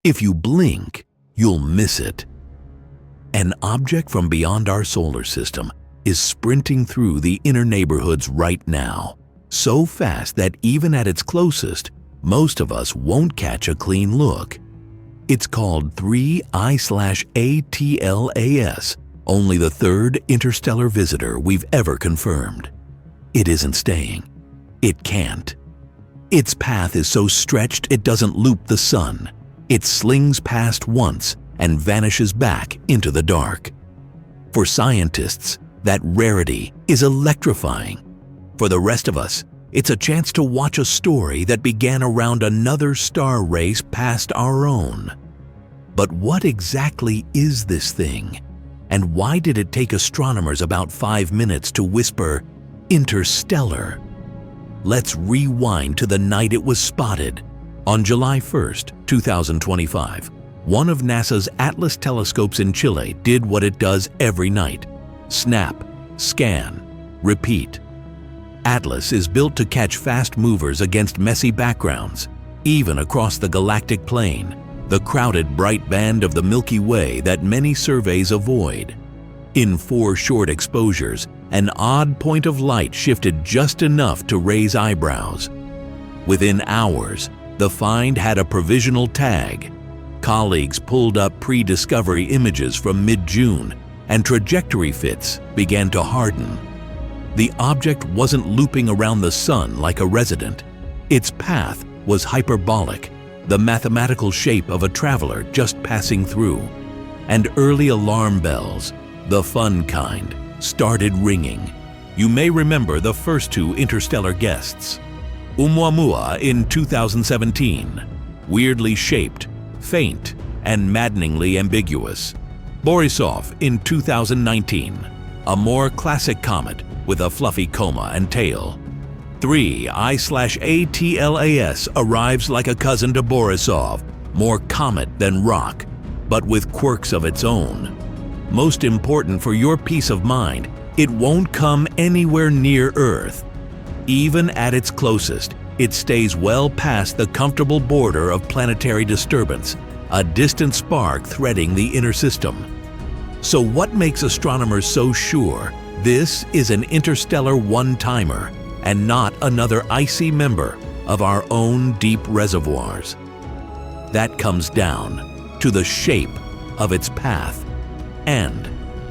If you blink, you'll miss it. An object from beyond our solar system is sprinting through the inner neighborhoods right now, so fast that even at its closest, most of us won't catch a clean look. It's called 3I/ATLAS, only the third interstellar visitor we've ever confirmed. It isn't staying. It can't. Its path is so stretched it doesn't loop the sun. It slings past once and vanishes back into the dark. For scientists, that rarity is electrifying. For the rest of us, it's a chance to watch a story that began around another star race past our own. But what exactly is this thing? And why did it take astronomers about 5 minutes to whisper, "interstellar"? Let's rewind to the night it was spotted. On July 1st, 2025, one of NASA's Atlas telescopes in Chile did what it does every night: snap, scan, repeat. Atlas is built to catch fast movers against messy backgrounds, even across the galactic plane, the crowded bright band of the Milky Way that many surveys avoid. In 4 short exposures, an odd point of light shifted just enough to raise eyebrows. Within hours, the find had a provisional tag. Colleagues pulled up pre-discovery images from mid-June, and trajectory fits began to harden. The object wasn't looping around the sun like a resident. Its path was hyperbolic, the mathematical shape of a traveler just passing through. And early alarm bells, the fun kind, started ringing. You may remember the first 2 interstellar guests. Oumuamua in 2017, weirdly shaped, faint, and maddeningly ambiguous. Borisov in 2019, a more classic comet with a fluffy coma and tail. 3I/ATLAS arrives like a cousin to Borisov, more comet than rock, but with quirks of its own. Most important for your peace of mind, it won't come anywhere near Earth. Even at its closest, it stays well past the comfortable border of planetary disturbance, a distant spark threading the inner system. So what makes astronomers so sure this is an interstellar one-timer and not another icy member of our own deep reservoirs? That comes down to the shape of its path and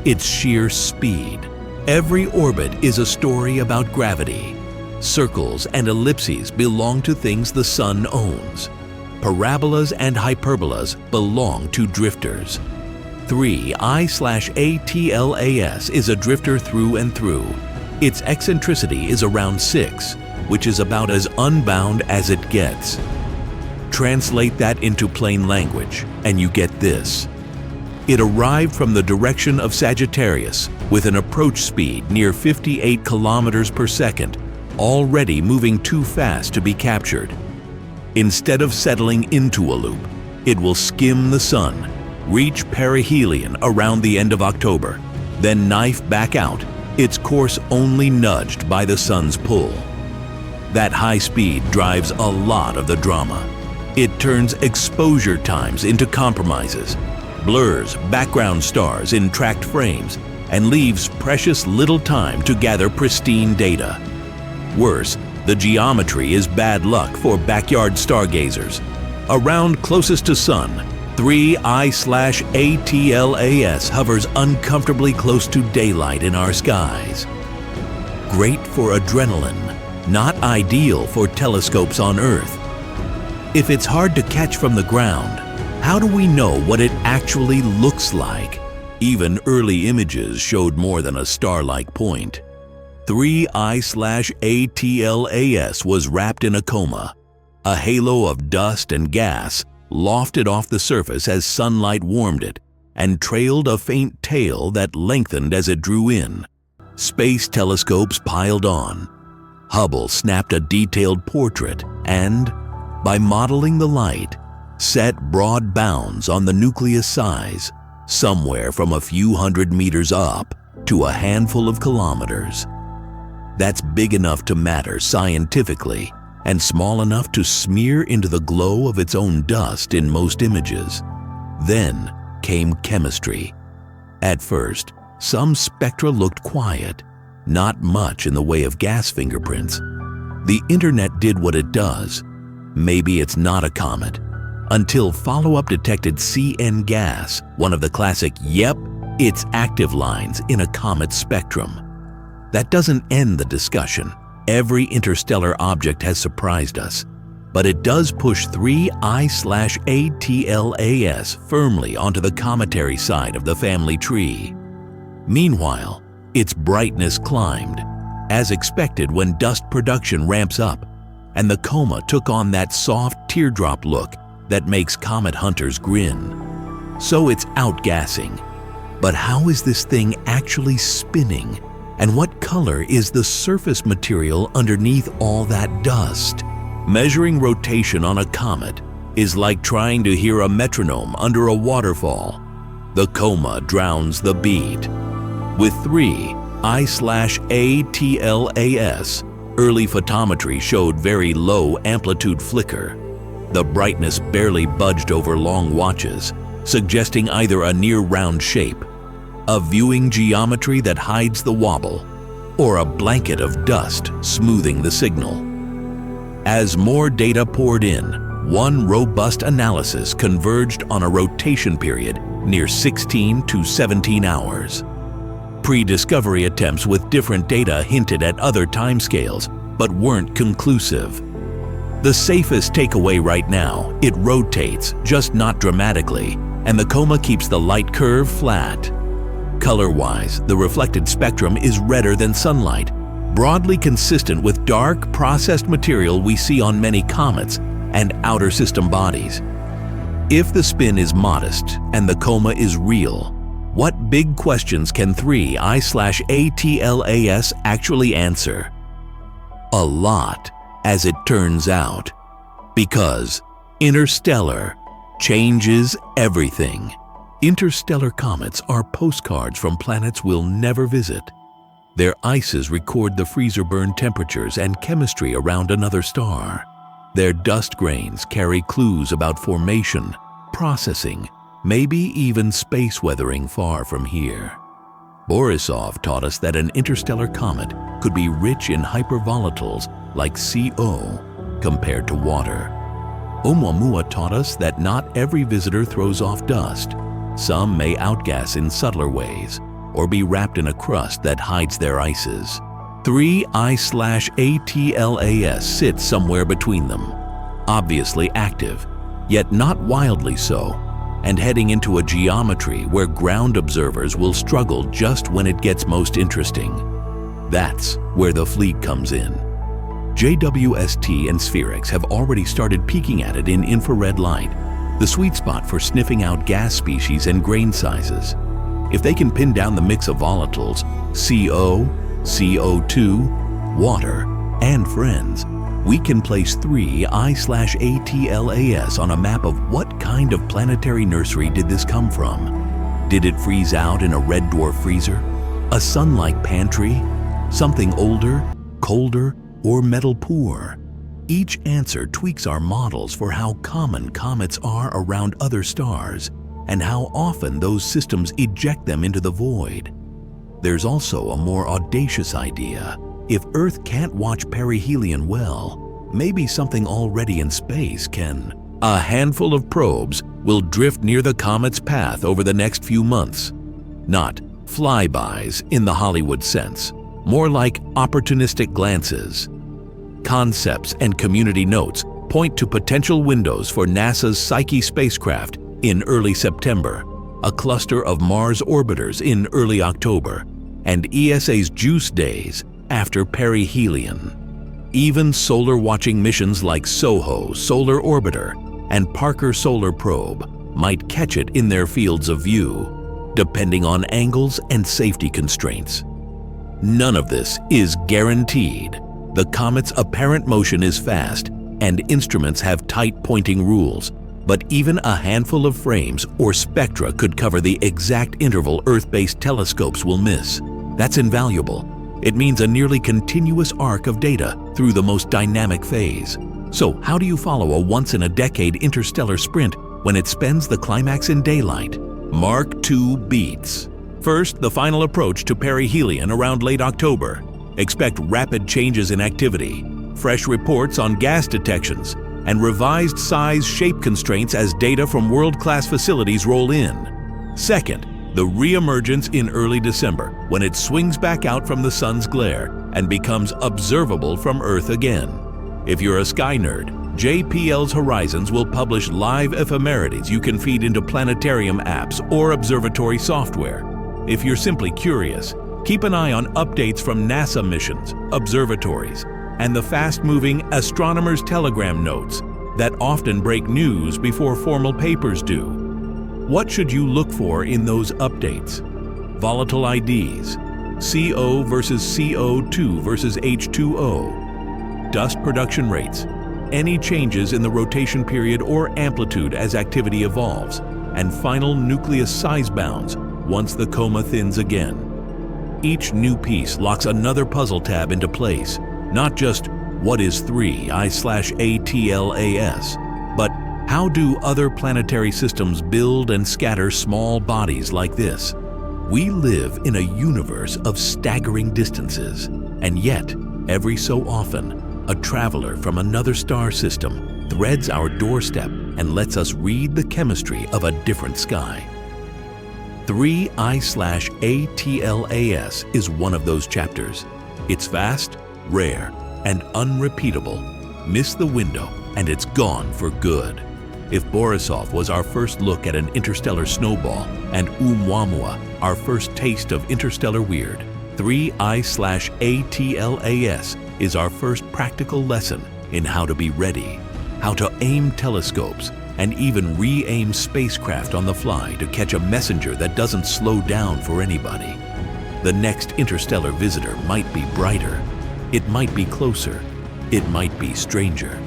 its sheer speed. Every orbit is a story about gravity. Circles and ellipses belong to things the sun owns. Parabolas and hyperbolas belong to drifters. 3I/ATLAS is a drifter through and through. Its eccentricity is around 6, which is about as unbound as it gets. Translate that into plain language, and you get this. It arrived from the direction of Sagittarius with an approach speed near 58 kilometers per second, already moving too fast to be captured. Instead of settling into a loop, it will skim the sun, reach perihelion around the end of October, then knife back out, its course only nudged by the sun's pull. That high speed drives a lot of the drama. It turns exposure times into compromises, blurs background stars in tracked frames, and leaves precious little time to gather pristine data. Worse, the geometry is bad luck for backyard stargazers. Around closest to sun, 3I/ATLAS hovers uncomfortably close to daylight in our skies. Great for adrenaline, not ideal for telescopes on Earth. If it's hard to catch from the ground, how do we know what it actually looks like? Even early images showed more than a star-like point. 3I/ATLAS was wrapped in a coma, a halo of dust and gas lofted off the surface as sunlight warmed it and trailed a faint tail that lengthened as it drew in. Space telescopes piled on. Hubble snapped a detailed portrait and, by modeling the light, set broad bounds on the nucleus size, somewhere from a few hundred meters up to a handful of kilometers. That's big enough to matter scientifically, and small enough to smear into the glow of its own dust in most images. Then came chemistry. At first, some spectra looked quiet, not much in the way of gas fingerprints. The internet did what it does. Maybe it's not a comet, until follow-up detected CN gas, one of the classic "yep, it's active" lines in a comet's spectrum. That doesn't end the discussion. Every interstellar object has surprised us, but it does push 3 I/ATLAS firmly onto the cometary side of the family tree. Meanwhile, its brightness climbed, as expected when dust production ramps up, and the Coma took on that soft teardrop look that makes comet hunters grin. So it's outgassing. But how is this thing actually spinning? And what color is the surface material underneath all that dust? Measuring rotation on a comet is like trying to hear a metronome under a waterfall. The Coma drowns the beat. With 3 I/ATLAS, early photometry showed very low amplitude flicker. The brightness barely budged over long watches, suggesting either a near round shape, a viewing geometry that hides the wobble, or a blanket of dust smoothing the signal. As more data poured in, one robust analysis converged on a rotation period near 16 to 17 hours. Pre-discovery attempts with different data hinted at other timescales, but weren't conclusive. The safest takeaway right now, it rotates, just not dramatically, and the Coma keeps the light curve flat. Color-wise, the reflected spectrum is redder than sunlight, broadly consistent with dark, processed material we see on many comets and outer system bodies. If the spin is modest and the Coma is real, what big questions can 3 I/ATLAS actually answer? A lot, as it turns out, because interstellar changes everything. Interstellar comets are postcards from planets we'll never visit. Their ices record the freezer burn temperatures and chemistry around another star. Their dust grains carry clues about formation, processing, maybe even space weathering far from here. Borisov taught us that an interstellar comet could be rich in hypervolatiles like CO compared to water. Oumuamua taught us that not every visitor throws off dust. Some may outgas in subtler ways, or be wrapped in a crust that hides their ices. 3 I/ATLAS sits somewhere between them, obviously active, yet not wildly so, and heading into a geometry where ground observers will struggle just when it gets most interesting. That's where the fleet comes in. JWST and Spherix have already started peeking at it in infrared light, the sweet spot for sniffing out gas species and grain sizes. If they can pin down the mix of volatiles, CO, CO2, water, and friends, we can place 3 I/ATLAS on a map of what kind of planetary nursery did this come from. Did it freeze out in a red dwarf freezer? A sun-like pantry? Something older, colder, or metal poor? Each answer tweaks our models for how common comets are around other stars and how often those systems eject them into the void. There's also a more audacious idea. If Earth can't watch perihelion well, maybe something already in space can. A handful of probes will drift near the comet's path over the next few months. Not flybys in the Hollywood sense, more like opportunistic glances. Concepts and community notes point to potential windows for NASA's Psyche spacecraft in early September, a cluster of Mars orbiters in early October, and ESA's JUICE days after perihelion. Even solar watching missions like SOHO Solar Orbiter and Parker Solar Probe might catch it in their fields of view, depending on angles and safety constraints. None of this is guaranteed. The comet's apparent motion is fast, and instruments have tight pointing rules, but even a handful of frames or spectra could cover the exact interval Earth-based telescopes will miss. That's invaluable. It means a nearly continuous arc of data through the most dynamic phase. So how do you follow a once-in-a-decade interstellar sprint when it spends the climax in daylight? Mark II beats. First, the final approach to perihelion around late October. Expect rapid changes in activity, fresh reports on gas detections, and revised size shape constraints as data from world-class facilities roll in. Second, the re-emergence in early December when it swings back out from the sun's glare and becomes observable from Earth again. If you're a sky nerd, JPL's Horizons will publish live ephemerides you can feed into planetarium apps or observatory software. If you're simply curious, keep an eye on updates from NASA missions, observatories, and the fast-moving astronomers' telegram notes that often break news before formal papers do. What should you look for in those updates? Volatile IDs, CO versus CO2 versus H2O, dust production rates, any changes in the rotation period or amplitude as activity evolves, and final nucleus size bounds once the coma thins again. Each new piece locks another puzzle tab into place, not just what is 3I/ATLAS, but how do other planetary systems build and scatter small bodies like this? We live in a universe of staggering distances, and yet, every so often, a traveler from another star system threads our doorstep and lets us read the chemistry of a different sky. 3I/ATLAS is one of those chapters. It's vast, rare, and unrepeatable. Miss the window, and it's gone for good. If Borisov was our first look at an interstellar snowball and Oumuamua our first taste of interstellar weird, 3I/ATLAS is our first practical lesson in how to be ready, how to aim telescopes, and even re-aim spacecraft on the fly to catch a messenger that doesn't slow down for anybody. The next interstellar visitor might be brighter, it might be closer, it might be stranger.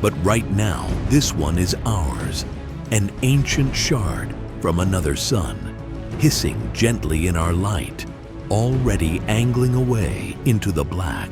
But right now, this one is ours, an ancient shard from another sun, hissing gently in our light, already angling away into the black.